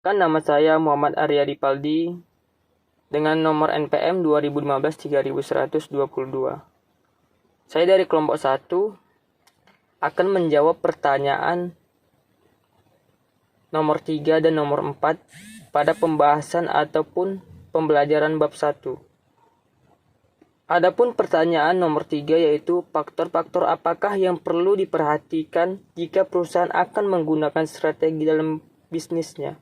Nama saya Muhammad Arya Dipaldi dengan nomor NPM 2015-3122. Saya dari kelompok 1 akan menjawab pertanyaan nomor 3 dan nomor 4 pada pembahasan ataupun pembelajaran bab 1. Adapun pertanyaan nomor 3 yaitu faktor-faktor apakah yang perlu diperhatikan jika perusahaan akan menggunakan strategi dalam bisnisnya.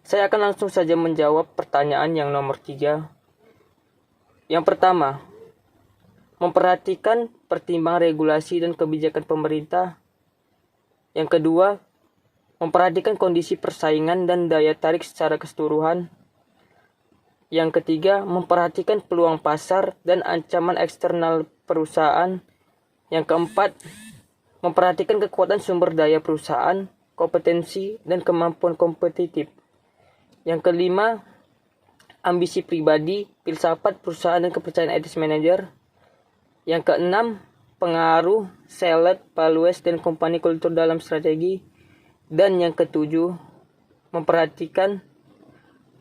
Saya akan langsung saja menjawab pertanyaan yang nomor 3. Yang pertama, memperhatikan pertimbangan regulasi dan kebijakan pemerintah. Yang kedua, memperhatikan kondisi persaingan dan daya tarik secara keseluruhan. Yang ketiga, memperhatikan peluang pasar dan ancaman eksternal perusahaan. Yang keempat, memperhatikan kekuatan sumber daya perusahaan, kompetensi, dan kemampuan kompetitif. Yang kelima, ambisi pribadi, filsafat perusahaan dan kepercayaan etis manajer. Yang keenam, pengaruh, select, values, dan company culture dalam strategi. Dan yang ketujuh, memperhatikan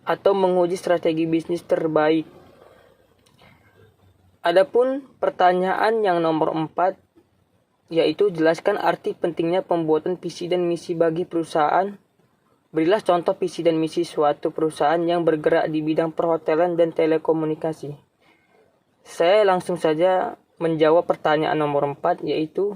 atau menguji strategi bisnis terbaik. Adapun pertanyaan yang nomor 4, yaitu jelaskan arti pentingnya pembuatan visi dan misi bagi perusahaan. Berilah contoh visi dan misi suatu perusahaan yang bergerak di bidang perhotelan dan telekomunikasi. Saya langsung saja menjawab pertanyaan nomor 4, yaitu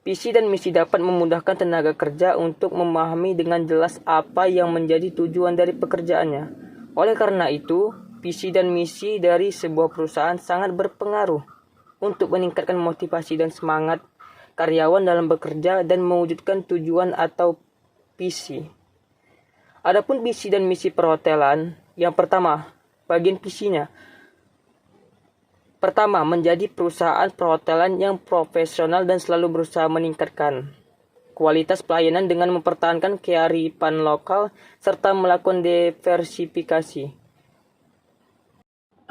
visi dan misi dapat memudahkan tenaga kerja untuk memahami dengan jelas apa yang menjadi tujuan dari pekerjaannya. Oleh karena itu, visi dan misi dari sebuah perusahaan sangat berpengaruh untuk meningkatkan motivasi dan semangat karyawan dalam bekerja dan mewujudkan tujuan atau visi. Adapun visi dan misi perhotelan, yang pertama, bagian visinya. Pertama, menjadi perusahaan perhotelan yang profesional dan selalu berusaha meningkatkan kualitas pelayanan dengan mempertahankan kearifan lokal serta melakukan diversifikasi.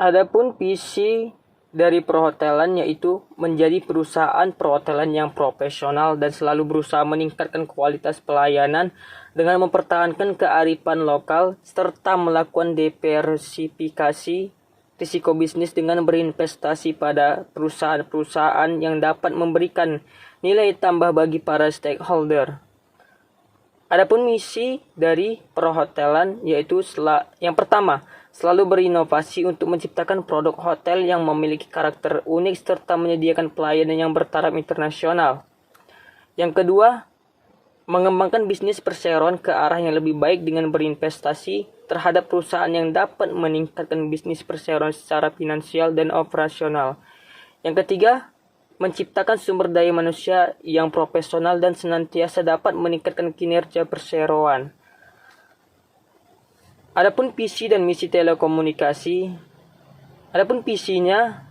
Adapun visi dari perhotelan yaitu menjadi perusahaan perhotelan yang profesional dan selalu berusaha meningkatkan kualitas pelayanan dengan mempertahankan kearifan lokal serta melakukan diversifikasi risiko bisnis dengan berinvestasi pada perusahaan-perusahaan yang dapat memberikan nilai tambah bagi para stakeholder. Adapun misi dari perhotelan yaitu yang pertama, selalu berinovasi untuk menciptakan produk hotel yang memiliki karakter unik serta menyediakan pelayanan yang bertaraf internasional. Yang kedua, mengembangkan bisnis perseroan ke arah yang lebih baik dengan berinvestasi terhadap perusahaan yang dapat meningkatkan bisnis perseroan secara finansial dan operasional. Yang ketiga, menciptakan sumber daya manusia yang profesional dan senantiasa dapat meningkatkan kinerja perseroan. Adapun visi dan misi telekomunikasi, adapun visinya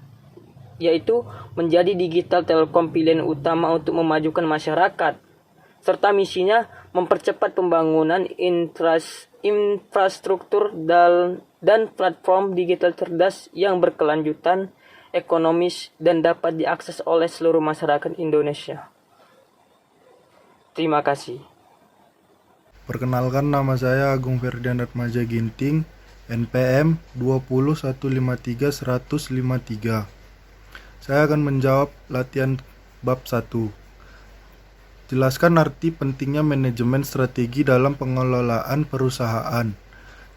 yaitu menjadi digital telekom pilihan utama untuk memajukan masyarakat, serta misinya mempercepat pembangunan infrastruktur dan platform digital cerdas yang berkelanjutan, ekonomis, dan dapat diakses oleh seluruh masyarakat Indonesia. Terima kasih. Perkenalkan, nama saya Agung Ferdian Atmaja Ginting, NPM 20153-153. Saya akan menjawab latihan bab 1. Jelaskan arti pentingnya manajemen strategi dalam pengelolaan perusahaan.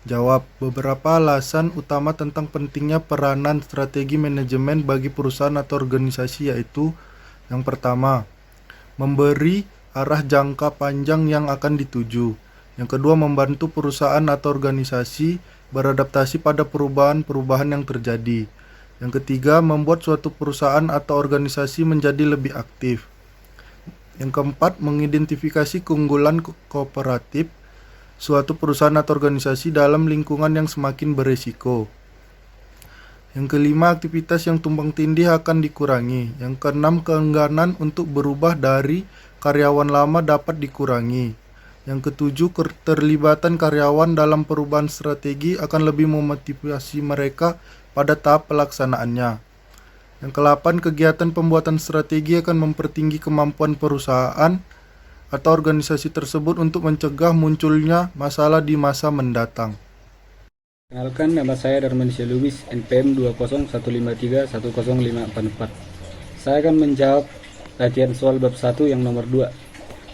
Jawab, beberapa alasan utama tentang pentingnya peranan strategi manajemen bagi perusahaan atau organisasi yaitu: yang pertama, memberi arah jangka panjang yang akan dituju. Yang kedua, membantu perusahaan atau organisasi beradaptasi pada perubahan-perubahan yang terjadi. Yang ketiga, membuat suatu perusahaan atau organisasi menjadi lebih aktif. Yang keempat, mengidentifikasi keunggulan kooperatif suatu perusahaan atau organisasi dalam lingkungan yang semakin beresiko. Yang kelima, aktivitas yang tumpang tindih akan dikurangi. Yang keenam, keengganan untuk berubah dari karyawan lama dapat dikurangi. Yang ketujuh, keterlibatan karyawan dalam perubahan strategi akan lebih memotivasi mereka pada tahap pelaksanaannya. Yang ke-8, kegiatan pembuatan strategi akan mempertinggi kemampuan perusahaan atau organisasi tersebut untuk mencegah munculnya masalah di masa mendatang. Kenalkan, nama saya Darmansyah Lubis, NPM 201531054. Saya akan menjawab latihan soal bab 1 yang nomor 2.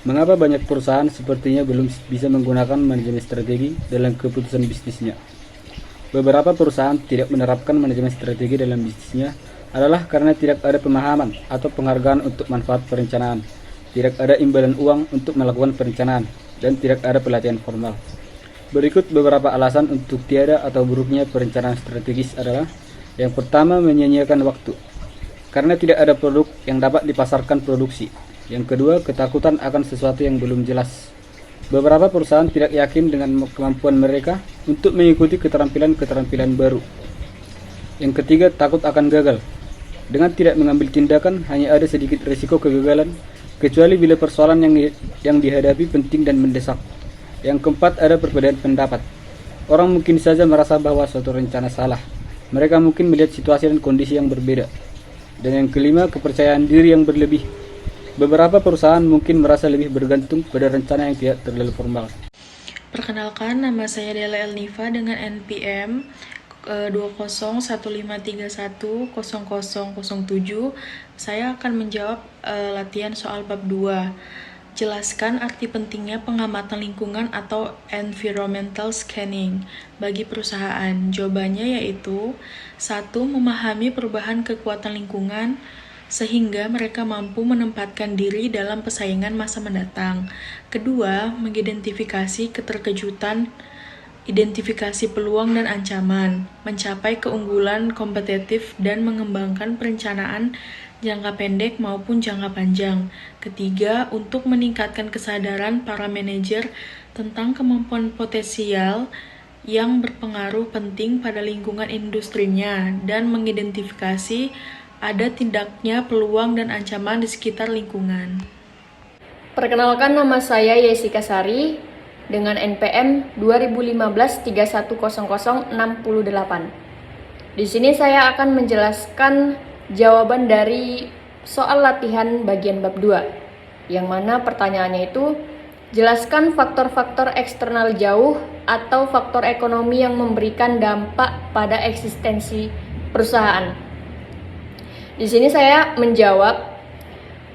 Mengapa banyak perusahaan sepertinya belum bisa menggunakan manajemen strategi dalam keputusan bisnisnya? Beberapa perusahaan tidak menerapkan manajemen strategi dalam bisnisnya adalah karena tidak ada pemahaman atau penghargaan untuk manfaat perencanaan, tidak ada imbalan uang untuk melakukan perencanaan, dan tidak ada pelatihan formal. Berikut beberapa alasan untuk tiada atau buruknya perencanaan strategis adalah: yang pertama, menyia-nyiakan waktu, karena tidak ada produk yang dapat dipasarkan produksi. Yang kedua, ketakutan akan sesuatu yang belum jelas. Beberapa perusahaan tidak yakin dengan kemampuan mereka untuk mengikuti keterampilan-keterampilan baru. Yang ketiga, takut akan gagal. Dengan tidak mengambil tindakan, hanya ada sedikit risiko kegagalan, kecuali bila persoalan yang dihadapi penting dan mendesak. Yang keempat, ada perbedaan pendapat. Orang mungkin saja merasa bahwa suatu rencana salah. Mereka mungkin melihat situasi dan kondisi yang berbeda. Dan yang kelima, kepercayaan diri yang berlebih. Beberapa perusahaan mungkin merasa lebih bergantung pada rencana yang tidak terlalu formal. Perkenalkan, nama saya Dela Elnifa dengan NPM 20153100007. Saya akan menjawab latihan soal bab 2. Jelaskan arti pentingnya pengamatan lingkungan atau environmental scanning bagi perusahaan. Jawabannya yaitu: 1. Memahami perubahan kekuatan lingkungan sehingga mereka mampu menempatkan diri dalam persaingan masa mendatang. Kedua, mengidentifikasi keterkejutan, identifikasi peluang dan ancaman, mencapai keunggulan kompetitif dan mengembangkan perencanaan jangka pendek maupun jangka panjang. Ketiga, untuk meningkatkan kesadaran para manajer tentang kemampuan potensial yang berpengaruh penting pada lingkungan industrinya dan mengidentifikasi ada tidaknya peluang dan ancaman di sekitar lingkungan. Perkenalkan, nama saya Yesika Sari dengan NPM 2015-310068. Di sini saya akan menjelaskan jawaban dari soal latihan bagian bab 2, yang mana pertanyaannya itu: jelaskan faktor-faktor eksternal jauh atau faktor ekonomi yang memberikan dampak pada eksistensi perusahaan. Di sini saya menjawab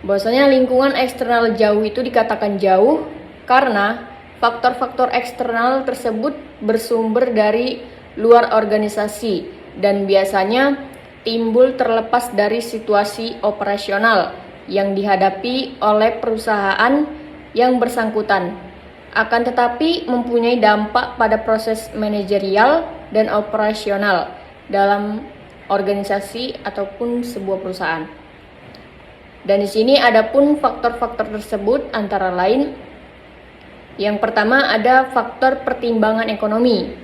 bahwasanya lingkungan eksternal jauh itu dikatakan jauh karena faktor-faktor eksternal tersebut bersumber dari luar organisasi dan biasanya timbul terlepas dari situasi operasional yang dihadapi oleh perusahaan yang bersangkutan, akan tetapi mempunyai dampak pada proses manajerial dan operasional dalam organisasi ataupun sebuah perusahaan. Dan di sini adapun faktor-faktor tersebut antara lain: yang pertama ada faktor pertimbangan ekonomi,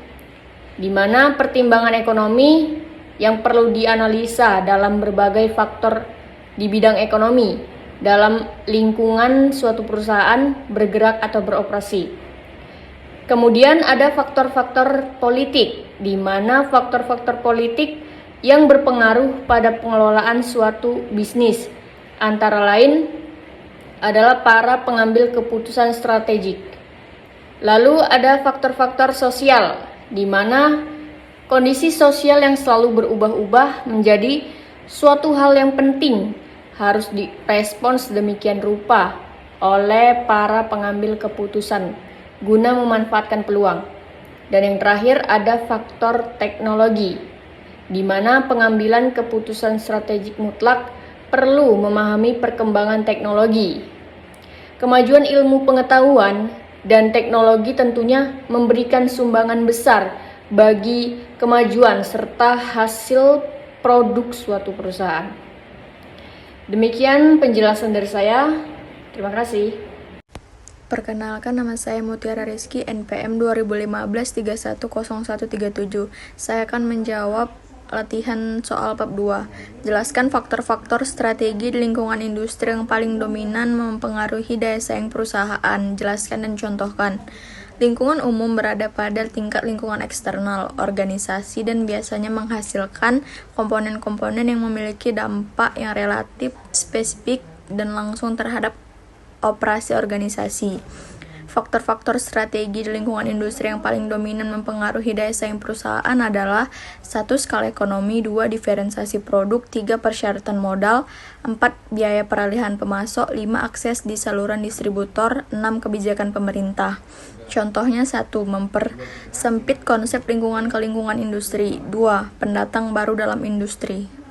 di mana pertimbangan ekonomi yang perlu dianalisa dalam berbagai faktor di bidang ekonomi dalam lingkungan suatu perusahaan bergerak atau beroperasi. Kemudian ada faktor-faktor politik, di mana faktor-faktor politik yang berpengaruh pada pengelolaan suatu bisnis, antara lain adalah para pengambil keputusan strategik. Lalu ada faktor-faktor sosial, di mana kondisi sosial yang selalu berubah-ubah menjadi suatu hal yang penting, harus direspons demikian rupa oleh para pengambil keputusan guna memanfaatkan peluang. Dan yang terakhir ada faktor teknologi, di mana pengambilan keputusan strategik mutlak perlu memahami perkembangan teknologi. Kemajuan ilmu pengetahuan dan teknologi tentunya memberikan sumbangan besar bagi kemajuan serta hasil produk suatu perusahaan. Demikian penjelasan dari saya. Terima kasih. Perkenalkan, nama saya Mutiara Rizky, NPM 2015-310137. Saya akan menjawab latihan soal bab 2. Jelaskan faktor-faktor strategi di lingkungan industri yang paling dominan mempengaruhi daya saing perusahaan. Jelaskan dan contohkan. Lingkungan umum berada pada tingkat lingkungan eksternal organisasi dan biasanya menghasilkan komponen-komponen yang memiliki dampak yang relatif spesifik dan langsung terhadap operasi organisasi. Faktor-faktor strategi di lingkungan industri yang paling dominan mempengaruhi daya saing perusahaan adalah 1. Skala ekonomi, 2. Diferensiasi produk, 3. Persyaratan modal, 4. Biaya peralihan pemasok, 5. Akses di saluran distributor, 6. Kebijakan pemerintah. Contohnya 1. Mempersempit konsep lingkungan ke lingkungan industri, 2. Pendatang baru dalam industri.